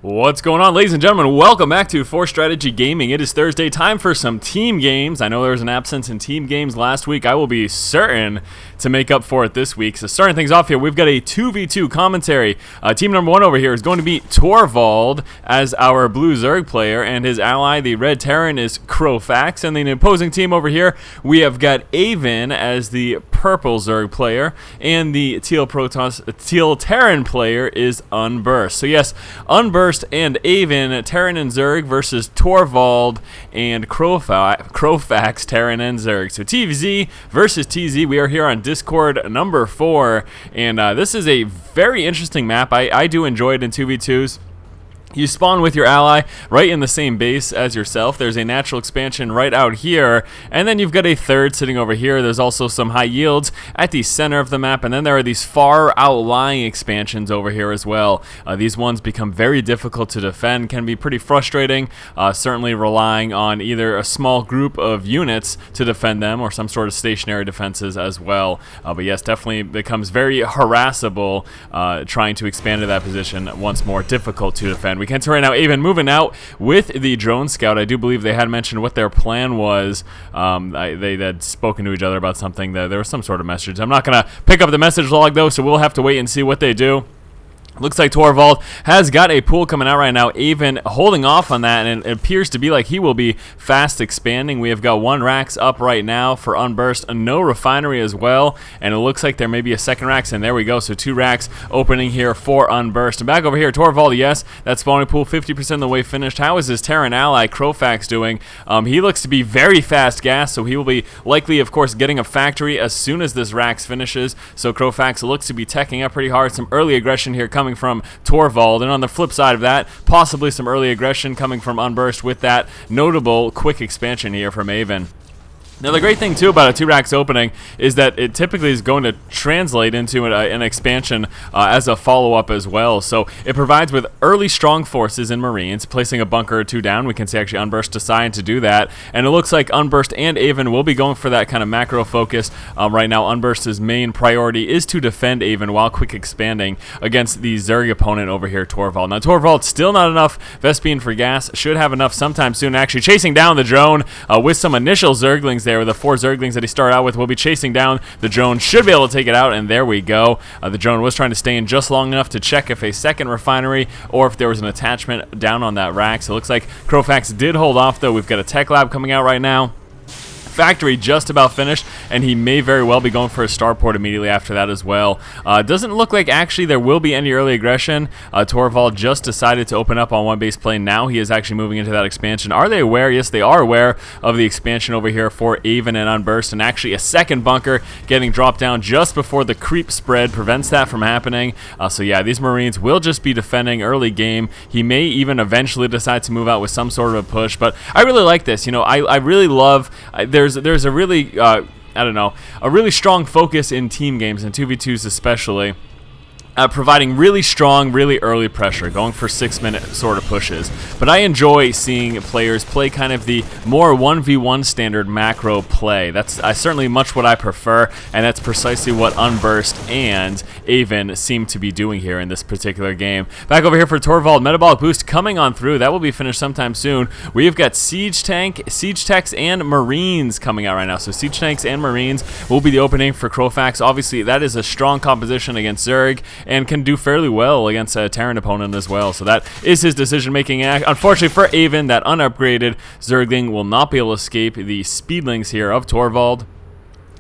What's going on, ladies and gentlemen? Welcome back to For Strategy Gaming. It is Thursday, time for some team games. I know there was an absence in team games last week. I will be certain to make up for it this week. So starting things off here, we've got a 2v2 commentary. Team number one over here is going to be Torvald as our blue Zerg player, and his ally, the red Terran, is Crofax. And the opposing team over here, we have got Aven as the purple Zerg player, and the teal Terran player is uNbust. So yes, uNbust and Aven, Terran and Zerg versus Torvald and Crofax, Terran and Zerg. So TZ versus TZ. We are here on Discord number 4, and this is a very interesting map. I do enjoy it in 2v2s. You spawn with your ally right in the same base as yourself. There's a natural expansion right out here, and then you've got a third sitting over here. There's also some high yields at the center of the map, and then there are these far outlying expansions over here as well. These ones become very difficult to defend, can be pretty frustrating, certainly relying on either a small group of units to defend them or some sort of stationary defenses as well. But yes, definitely becomes very harassable trying to expand to that position once more, difficult to defend. We can see right now Aven moving out with the drone scout. I do believe they had mentioned what their plan was. They had spoken to each other about something. There was some sort of message. I'm not going to pick up the message log though, so we'll have to wait and see what they do. Looks like Torvald has got a pool coming out right now. Aven holding off on that, and it appears to be like he will be fast expanding. We have got 1 racks up right now for uNbust, no refinery as well, and it looks like there may be a second racks, and there we go. So 2 racks opening here for uNbust. And back over here, Torvald, yes, that spawning pool 50% of the way finished. How is his Terran ally Crofax doing? He looks to be very fast gas, so he will be likely, of course, getting a factory as soon as this racks finishes. So Crofax looks to be teching up pretty hard. Some early aggression here coming from Torvald, and on the flip side of that, possibly some early aggression coming from uNbust with that notable quick expansion here from Aven. Now, the great thing, too, about a 2 racks opening is that it typically is going to translate into an expansion as a follow-up as well. So it provides with early strong forces in Marines, placing a bunker or 2 down. We can see actually uNbust deciding to do that. And it looks like uNbust and Aven will be going for that kind of macro focus. Right now, uNbust's main priority is to defend Aven while quick expanding against the Zerg opponent over here, Torvald. Now, Torvald, still not enough Vespene for gas. Should have enough sometime soon. Actually chasing down the drone with some initial Zerglings there. The 4 Zerglings that he started out with will be chasing down the drone. Should be able to take it out, and there we go. The drone was trying to stay in just long enough to check if a second refinery or if there was an attachment down on that rack. So it looks like Crofax did hold off, though. We've got a tech lab coming out right now. Factory just about finished, and he may very well be going for a starport immediately after that as well. Doesn't look like actually there will be any early aggression. Torvald just decided to open up on 1 base plane. Now he is actually moving into that expansion. Are they aware? Yes, they are aware of the expansion over here for Aven and uNbust, and actually a second bunker getting dropped down just before the creep spread prevents that from happening. So yeah, these Marines will just be defending early game. He may even eventually decide to move out with some sort of a push, but I really like this. You know, I really love, there's a really, I don't know, a really strong focus in team games, and 2v2s especially, providing really strong, really early pressure, going for 6-minute sort of pushes. But I enjoy seeing players play kind of the more 1v1 standard macro play. That's certainly much what I prefer, and that's precisely what uNbust and Aven seem to be doing here in this particular game. Back over here for Torvald, metabolic boost coming on through. That will be finished sometime soon. We've got siege techs, and Marines coming out right now. So siege tanks and Marines will be the opening for Crofax. Obviously, that is a strong composition against Zerg, and can do fairly well against a Terran opponent as well. So that is his decision-making act. Unfortunately for Aven, that unupgraded Zergling will not be able to escape the speedlings here of Torvald.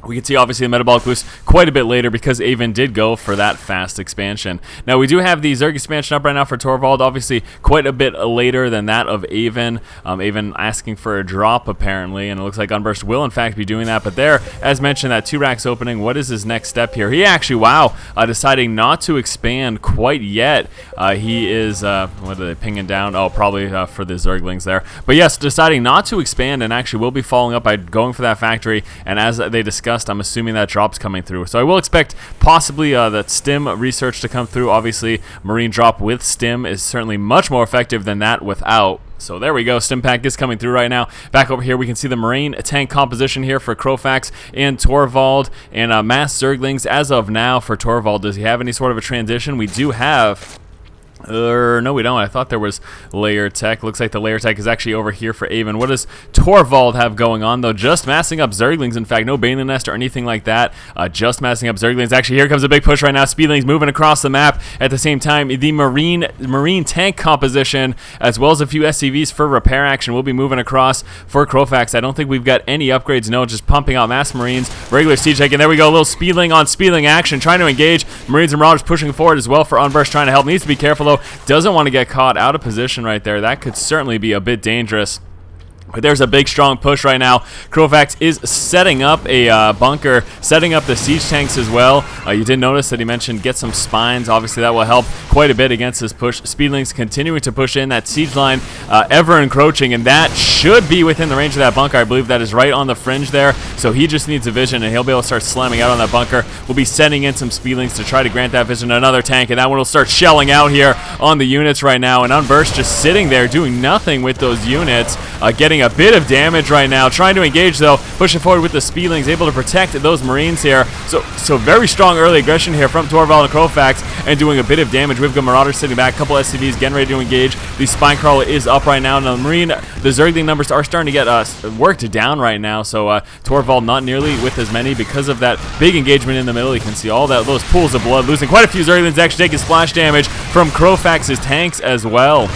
We can see obviously the metabolic boost quite a bit later because Aven did go for that fast expansion. Now we do have the Zerg expansion up right now for Torvald, obviously quite a bit later than that of Aven. Aven asking for a drop apparently, and it looks like uNbust will in fact be doing that. But there, as mentioned, that 2 racks opening, what is his next step here? He actually, wow, deciding not to expand quite yet. He is, what are they pinging down? Oh, probably for the Zerglings there. But yes, deciding not to expand, and actually will be following up by going for that factory, and as they discussed, I'm assuming that drop's coming through. So I will expect possibly that stim research to come through. Obviously, Marine drop with stim is certainly much more effective than that without. So there we go. Stim pack is coming through right now. Back over here, we can see the Marine tank composition here for Crofax and Torvald, and mass Zerglings as of now for Torvald. Does he have any sort of a transition? We do have No, we don't. I thought there was layer tech. Looks like the layer tech is actually over here for Aven. What does Torvald have going on, though? Just massing up Zerglings. In fact, no Baneling Nest or anything like that. Just massing up Zerglings. Actually, here comes a big push right now. Speedlings moving across the map. At the same time, the Marine tank composition, as well as a few SCVs for repair action, will be moving across for Crofax. I don't think we've got any upgrades. No, just pumping out mass Marines. Regular siege tank. And there we go. A little Speedling on Speedling action. Trying to engage. Marines and Marauders pushing forward as well for uNbust. Trying to help. Needs to be careful, though. Doesn't want to get caught out of position right there. That could certainly be a bit dangerous. But there's a big, strong push right now. Crofax is setting up a bunker, setting up the siege tanks as well. You did notice that he mentioned get some spines. Obviously, that will help quite a bit against this push. Speedlings continuing to push in. That siege line ever encroaching, and that should be within the range of that bunker. I believe that is right on the fringe there. So he just needs a vision, and he'll be able to start slamming out on that bunker. We'll be sending in some Speedlings to try to grant that vision to another tank, and that one will start shelling out here on the units right now. And uNbust just sitting there doing nothing with those units, getting a bit of damage right now, trying to engage though, pushing forward with the Speedlings, able to protect those Marines here. So very strong early aggression here from Torvald and Crofax, and doing a bit of damage. We've got Marauders sitting back, a couple SCVs getting ready to engage. The Spine Crawler is up right now. Now the Zergling numbers are starting to get worked down right now, so Torvald not nearly with as many because of that big engagement in the middle. You can see all those pools of blood, losing quite a few Zerglings, actually taking splash damage from Crofax's tanks as well.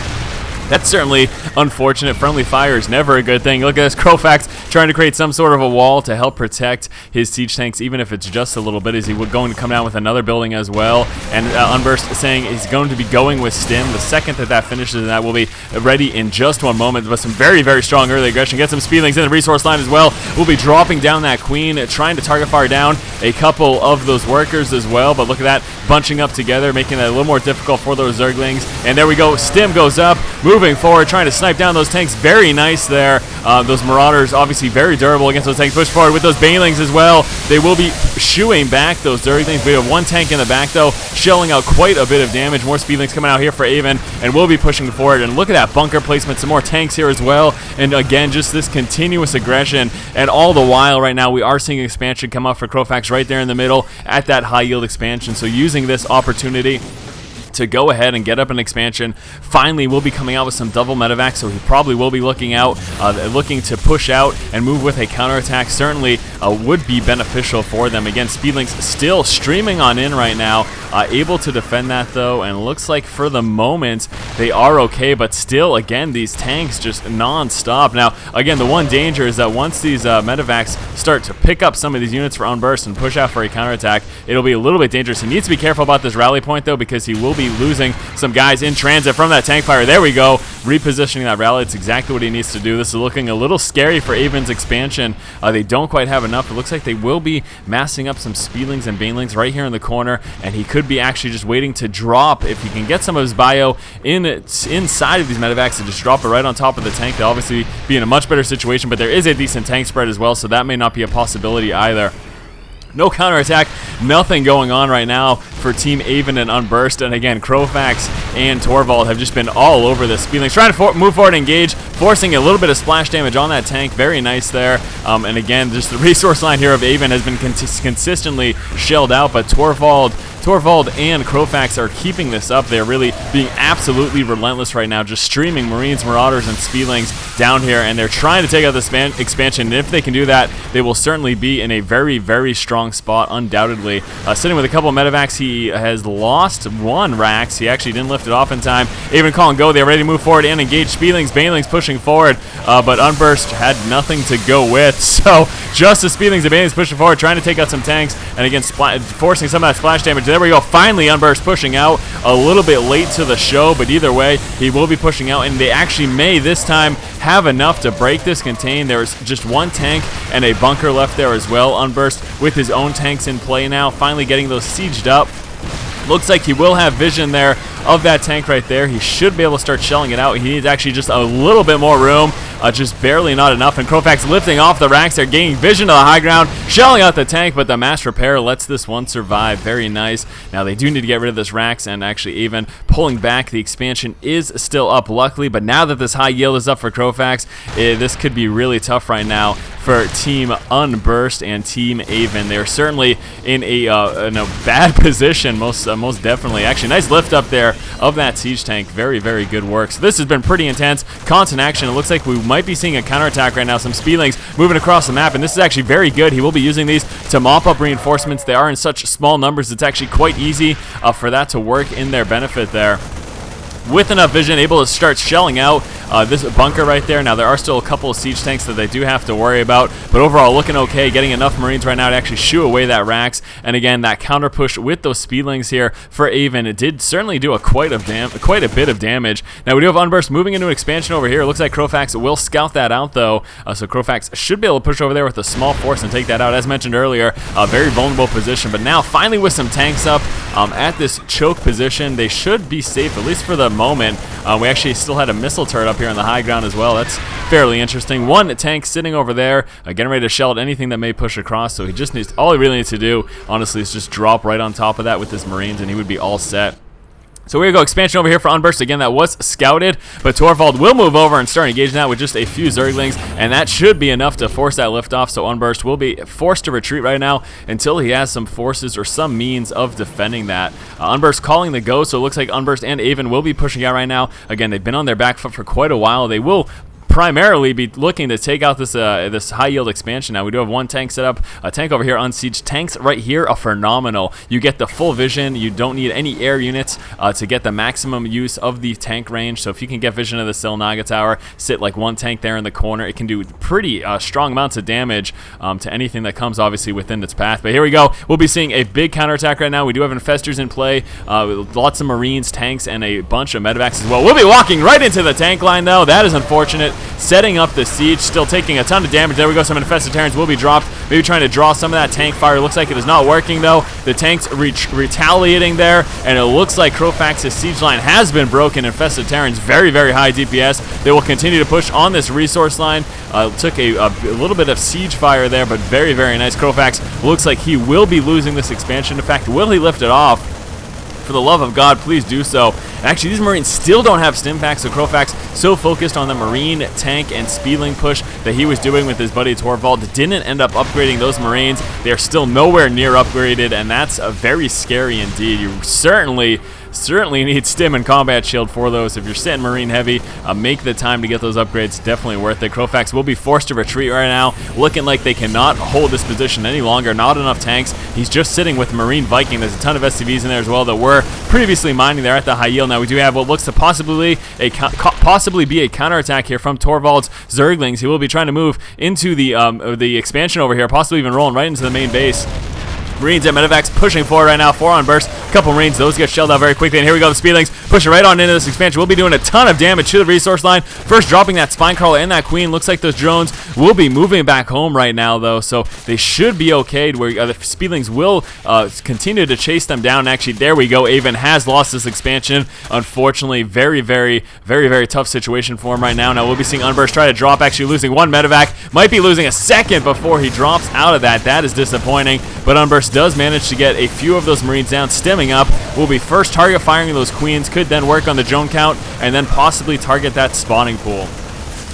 That's certainly unfortunate. Friendly fire is never a good thing. Look at this, Crofax trying to create some sort of a wall to help protect his siege tanks, even if it's just a little bit, as he would going to come down with another building as well. And uNbust saying he's going to be going with Stim. The second that finishes, and that will be ready in just one moment. But some very, very strong early aggression. Get some Speedlings in the resource line as well. We'll be dropping down that Queen, trying to target fire down a couple of those workers as well. But look at that, bunching up together, making it a little more difficult for those Zerglings. And there we go, Stim goes up, moving forward, trying to snipe down those tanks. Very nice there. Those Marauders obviously very durable against those tanks. Push forward with those Banelings as well. They will be shooing back those Zerglings. We have one tank in the back though, shelling out quite a bit of damage. More Speedlings coming out here for Aven, and we'll be pushing forward. And look at that bunker placement, some more tanks here as well. And again, just this continuous aggression. And all the while right now, we are seeing expansion come up for Crofax right there in the middle at that high yield expansion. So using this opportunity to go ahead and get up an expansion. Finally, we'll be coming out with some double medevacs, so he probably will be looking to push out and move with a counterattack. Certainly would be beneficial for them. Again, Speedlings still streaming on in right now, able to defend that though, and looks like for the moment they are okay, but still, again, these tanks just non-stop. Now, again, the one danger is that once these medevacs start to pick up some of these units for uNbust and push out for a counterattack, it'll be a little bit dangerous. He needs to be careful about this rally point though, because he will be losing some guys in transit from that tank fire. There we go, repositioning that rally. It's exactly what he needs to do. This is looking a little scary for Aven's expansion. They don't quite have enough. It looks like they will be massing up some Speedlings and Banelings right here in the corner, and he could be actually just waiting to drop. If he can get some of his bio inside of these medevacs and just drop it right on top of the tank, they'll obviously be in a much better situation, but there is a decent tank spread as well, so that may not be a possibility either. No counterattack, nothing going on right now for Team Aven and uNbust. And again, Crofax and Torvald have just been all over this. Speedlings trying to move forward and engage, forcing a little bit of splash damage on that tank. Very nice there. And again, just the resource line here of Aven has been consistently shelled out, but Torvald and Crofax are keeping this up. They're really being absolutely relentless right now, just streaming Marines, Marauders, and Speedlings down here, and they're trying to take out the expansion. And if they can do that, they will certainly be in a very, very strong spot, undoubtedly. Sitting with a couple of medevacs, he has lost one Rax. He actually didn't lift it off in time. Aven calling go. They're ready to move forward and engage Speedlings. Banelings pushing forward, but uNbust had nothing to go with. So just the Speedlings and Banelings pushing forward, trying to take out some tanks, and again, forcing some of that splash damage. There we go. Finally, uNbust pushing out a little bit late to the show, but either way, he will be pushing out, and they actually may this time have enough to break this contain. There's just one tank and a bunker left there as well. uNbust with his own tanks in play now, finally getting those sieged up. Looks like he will have vision there of that tank right there. He should be able to start shelling it out. He needs actually just a little bit more room, just barely not enough. And Crofax lifting off the racks. They're gaining vision to the high ground, shelling out the tank, but the mass repair lets this one survive. Very nice. Now they do need to get rid of this racks, and actually even pulling back. The expansion is still up, luckily, but now that this high yield is up for Crofax, this could be really tough right now for Team uNbust and Team Aven. They're certainly in a bad position, most definitely. Actually, nice lift up there of that siege tank. Very, very good work. So this has been pretty intense. Constant action. It looks like we might be seeing a counterattack right now. Some speedlings moving across the map, and this is actually very good. He will be using these to mop up reinforcements. They are in such small numbers, it's actually quite easy for that to work in their benefit there. With enough vision, able to start shelling out this bunker right there. Now, there are still a couple of siege tanks that they do have to worry about, but overall looking okay, getting enough Marines right now to actually shoo away that Rax. And again, that counter push with those speedlings here for Aven, it did certainly do quite a bit of damage. Now, we do have uNbust moving into an expansion over here. It looks like Crofax will scout that out, though, so Crofax should be able to push over there with a small force and take that out. As mentioned earlier, a very vulnerable position, but now finally with some tanks up at this choke position, they should be safe, at least for the moment. We actually still had a missile turret up here on the high ground as well. That's fairly interesting. One tank sitting over there, getting ready to shell at anything that may push across. So he just needs, all he really needs to do, honestly, is just drop right on top of that with his Marines, and he would be all set. So we're going to go expansion over here for uNbust. Again, that was scouted, but Torvald will move over and start engaging that with just a few Zerglings, and that should be enough to force that lift off. So uNbust will be forced to retreat right now until he has some forces or some means of defending that. uNbust calling the go, so it looks like uNbust and Aven will be pushing out right now. Again, they've been on their back foot for quite a while. They will primarily be looking to take out this this high yield expansion. Now we do have one tank set up, a tank over here on siege. Tanks right here are phenomenal. You get the full vision. You don't need any air units to get the maximum use of the tank range. So if you can get vision of the Silnaga Tower, sit like one tank there in the corner, it can do pretty strong amounts of damage to anything that comes obviously within its path. But here we go. We'll be seeing a big counterattack right now. We do have infestors in play, lots of Marines, tanks, and a bunch of medevacs as well. We'll be walking right into the tank line though. That is unfortunate. Setting up the siege, still taking a ton of damage. There we go. Some infested Terrans will be dropped. Maybe trying to draw some of that tank fire. Looks like it is not working though. The tank's retaliating there, and it looks like Crofax's siege line has been broken. Infested Terrans, very, very high DPS. They will continue to push on this resource line. Took a little bit of siege fire there, but very, very nice. Crofax looks like he will be losing this expansion. In fact, will he lift it off? For the love of God, please do so. Actually, these Marines still don't have stim packs, so Crofax, so focused on the Marine, tank, and speedling push that he was doing with his buddy Torvald, didn't end up upgrading those Marines. They are still nowhere near upgraded, and that's very scary indeed. You certainly need stim and combat shield for those. If you're sitting Marine heavy, make the time to get those upgrades. Definitely worth it. Crofax will be forced to retreat right now, looking like they cannot hold this position any longer. Not enough tanks. He's just sitting with Marine Viking. There's a ton of SCVs in there as well that were previously mining there at the high yield. Now we do have what looks to possibly be a counterattack here from Torvald's Zerglings. He will be trying to move into the expansion over here, possibly even rolling right into the main base. Marines and medevacs pushing forward right now for uNbust. A couple Marines, those get shelled out very quickly. And here we go, the speedlings pushing right on into this expansion. We'll be doing a ton of damage to the resource line. First dropping that spine crawler and that queen. Looks like those drones will be moving back home right now though, so they should be okay. Where the speedlings will continue to chase them down. Actually, there we go. Aven has lost this expansion. Unfortunately, very, very, very, very tough situation for him right now. Now we'll be seeing uNbust try to drop, actually losing one medevac. Might be losing a second before he drops out of that. That is disappointing, but uNbust does manage to get a few of those Marines down. Stimming up will be first target firing those queens, could then work on the drone count, and then possibly target that spawning pool.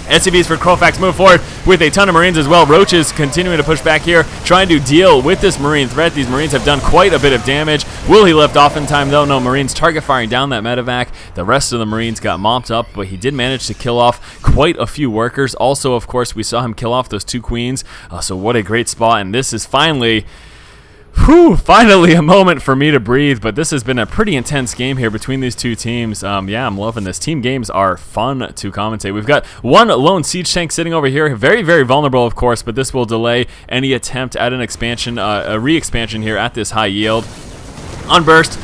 SCVs for Crofax move forward with a ton of Marines as well. Roaches continuing to push back here, trying to deal with this Marine threat. These Marines have done quite a bit of damage. Will he lift off in time though? No, Marines target firing down that medevac. The rest of the Marines got mopped up, but he did manage to kill off quite a few workers. Also, of course, we saw him kill off those two queens. So what a great spot, and this is finally a moment for me to breathe, but this has been a pretty intense game here between these two teams. Yeah, I'm loving this. Team games are fun to commentate. We've got one lone siege tank sitting over here. Very, very vulnerable, of course, but this will delay any attempt at an expansion, a re-expansion here at this high yield. uNbust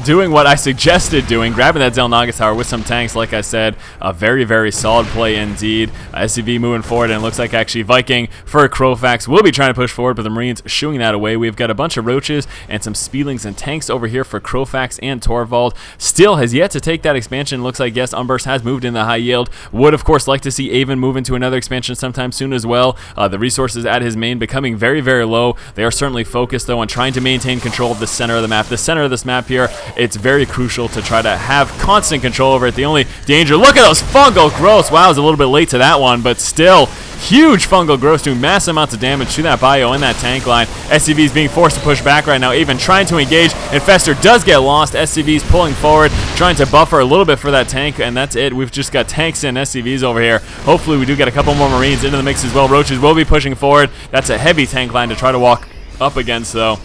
doing what I suggested doing, grabbing that Silnaga Tower with some tanks, like I said. A very, very solid play indeed. SCV moving forward, and it looks like actually Viking for Crofax will be trying to push forward, but the Marines shooing that away. We've got a bunch of roaches and some speedlings and tanks over here for Crofax and Torvald. Still has yet to take that expansion. Looks like, yes, uNbust has moved in the high yield. Would, of course, like to see Aven move into another expansion sometime soon as well. The resources at his main becoming very, very low. They are certainly focused, though, on trying to maintain control of the center of the map. The center of this map here, it's very crucial to try to have constant control over it. The only danger, look at those fungal growths. Wow, I was a little bit late to that one, but still Huge fungal growth doing massive amounts of damage to that bio and that tank line. SCV is being forced to push back right now. Aven trying to engage. Infestor does get lost. SCV is pulling forward, trying to buffer a little bit for that tank, and that's it. We've just got tanks and SCVs over here. Hopefully we do get a couple more Marines into the mix as well. Roaches will be pushing forward. That's a heavy tank line to try to walk up against, though.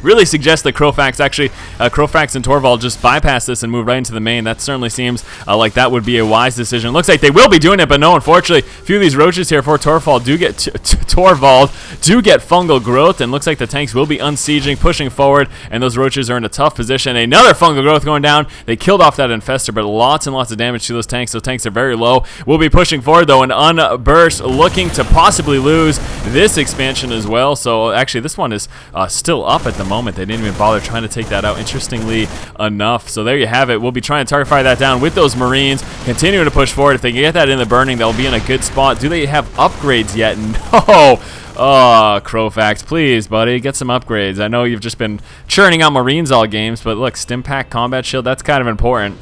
Really suggests that Crofax and Torvald just bypass this and move right into the main. That certainly seems like that would be a wise decision. Looks like they will be doing it, but no, unfortunately, a few of these roaches here for Torvald do get fungal growth, and looks like the tanks will be unsieging, pushing forward, and those roaches are in a tough position. Another fungal growth going down. They killed off that infestor, but lots and lots of damage to those tanks. Those tanks are very low. We'll be pushing forward, though, and uNbust looking to possibly lose this expansion as well. So actually, this one is still up at the moment. They didn't even bother trying to take that out, interestingly enough. So there you have it. We'll be trying to target fire that down with those Marines, continuing to push forward. If they can get that in the burning, they'll be in a good spot. Do they have upgrades yet? No. Oh, Crofax, please, buddy, get some upgrades. I know you've just been churning out Marines all games, but look, Stim Pack, Combat Shield, that's kind of important.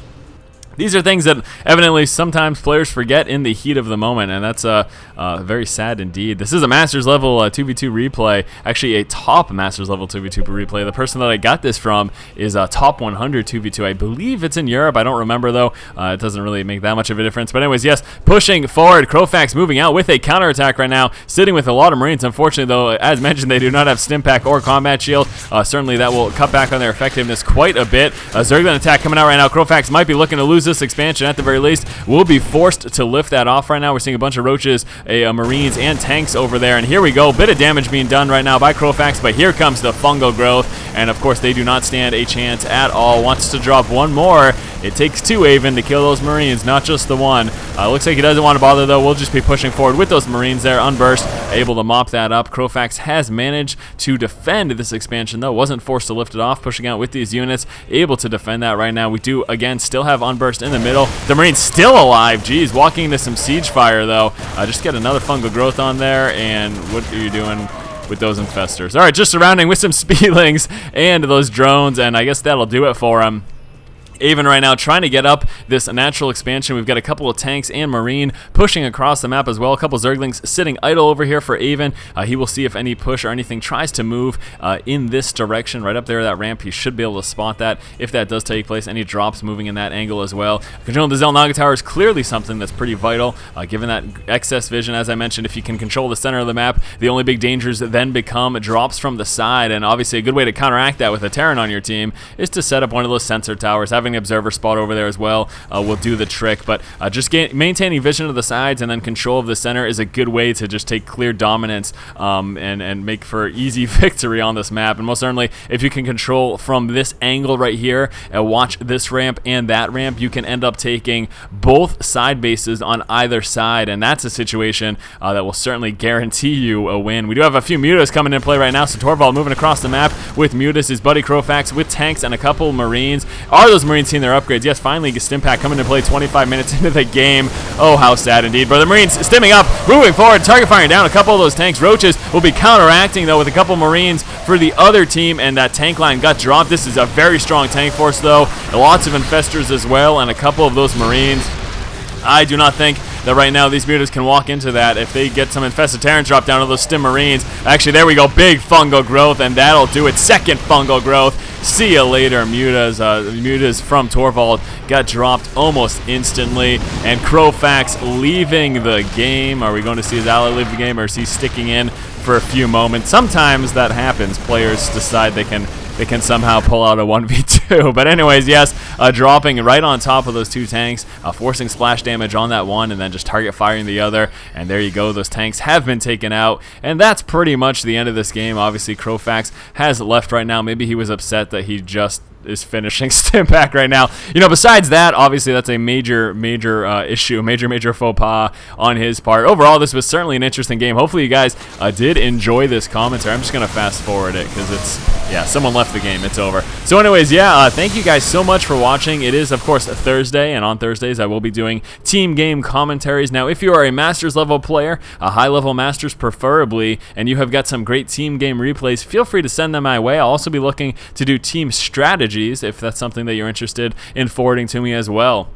These are things that evidently sometimes players forget in the heat of the moment, and that's very sad indeed. This is a Masters level 2v2 replay, actually a top Masters level 2v2 replay. The person that I got this from is a top 100 2v2. I believe it's in Europe. I don't remember, though. It doesn't really make that much of a difference. But anyways, yes, pushing forward. Crofax moving out with a counterattack right now, sitting with a lot of Marines. Unfortunately, though, as mentioned, they do not have Stim Pack or Combat Shield. Certainly that will cut back on their effectiveness quite a bit. Zerglin attack coming out right now. Crofax might be looking to lose this expansion at the very least. We'll be forced to lift that off right now. We're seeing a bunch of roaches, Marines, and tanks over there. And here we go. Bit of damage being done right now by Crofax, but here comes the fungal growth. And of course, they do not stand a chance at all. Wants to drop one more. It takes two Aven to kill those Marines, not just the one. Looks like he doesn't want to bother, though. We'll just be pushing forward with those Marines there. uNbust able to mop that up. Crofax has managed to defend this expansion, though. Wasn't forced to lift it off. Pushing out with these units. Able to defend that right now. We do, again, still have uNbust in the middle. The Marine's still alive. Jeez, walking into some siege fire, though. Just get another fungal growth on there. And what are you doing with those infestors? All right, just surrounding with some speedlings and those drones, and I guess that'll do it for him. Aven right now trying to get up this natural expansion. We've got a couple of tanks and Marine pushing across the map as well. A couple of Zerglings sitting idle over here for Aven. He will see if any push or anything tries to move in this direction. Right up there, that ramp, he should be able to spot that if that does take place. Any drops moving in that angle as well. Controlling the Zelnaga Tower is clearly something that's pretty vital, given that excess vision. As I mentioned, if you can control the center of the map, the only big dangers then become drops from the side. And obviously a good way to counteract that with a Terran on your team is to set up one of those sensor towers. Having an observer spot over there as well will do the trick, but just maintaining vision of the sides and then control of the center is a good way to just take clear dominance and make for easy victory on this map. And most certainly, if you can control from this angle right here and watch this ramp and that ramp, you can end up taking both side bases on either side, and that's a situation that will certainly guarantee you a win. We do have a few mutas coming into play right now, so Torvald moving across the map with mutas, his buddy Crofax with tanks and a couple Marines. Are those Marines seeing their upgrades? Yes, finally Stim Pack coming to play 25 minutes into the game. Oh, how sad indeed. But the Marines stimming up, moving forward, target firing down a couple of those tanks. Roaches will be counteracting, though, with a couple Marines for the other team, and that tank line got dropped. This is a very strong tank force, though. Lots of infestors as well, and a couple of those Marines. I do not think that right now these mutas can walk into that. If they get some infested Terrans drop down to those Stim Marines. Actually, there we go. Big fungal growth, and that'll do it. Second fungal growth. See you later, mutas. Mutas from Torvald got dropped almost instantly. And Crofax leaving the game. Are we going to see his ally leave the game, or is he sticking in for a few moments? Sometimes that happens. Players decide they can somehow pull out a 1v2. But anyways, yes, dropping right on top of those two tanks, forcing splash damage on that one, and then just target firing the other. And there you go. Those tanks have been taken out. And that's pretty much the end of this game. Obviously, Crofax has left right now. Maybe he was upset that he just is finishing Stim Pack right now. You know, besides that, obviously that's a major issue, major faux pas on his part. Overall, this was certainly an interesting game. Hopefully you guys did enjoy this commentary. I'm just going to fast forward it because it's, yeah, someone left the game. It's over. So anyways, yeah, thank you guys so much for watching. It is, of course, a Thursday, and on Thursdays I will be doing team game commentaries. Now, if you are a Masters level player, a high level Masters preferably, and you have got some great team game replays, feel free to send them my way. I'll also be looking to do team strategies if that's something that you're interested in forwarding to me as well.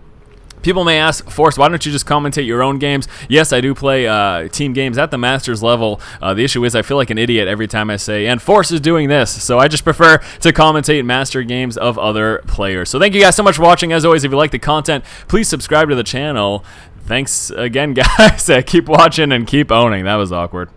People may ask, Force, why don't you just commentate your own games? Yes, I do play team games at the Masters level. The issue is I feel like an idiot every time I say, and Force is doing this. So I just prefer to commentate Master games of other players. So thank you guys so much for watching. As always, if you like the content, please subscribe to the channel. Thanks again, guys. Keep watching and keep owning. That was awkward.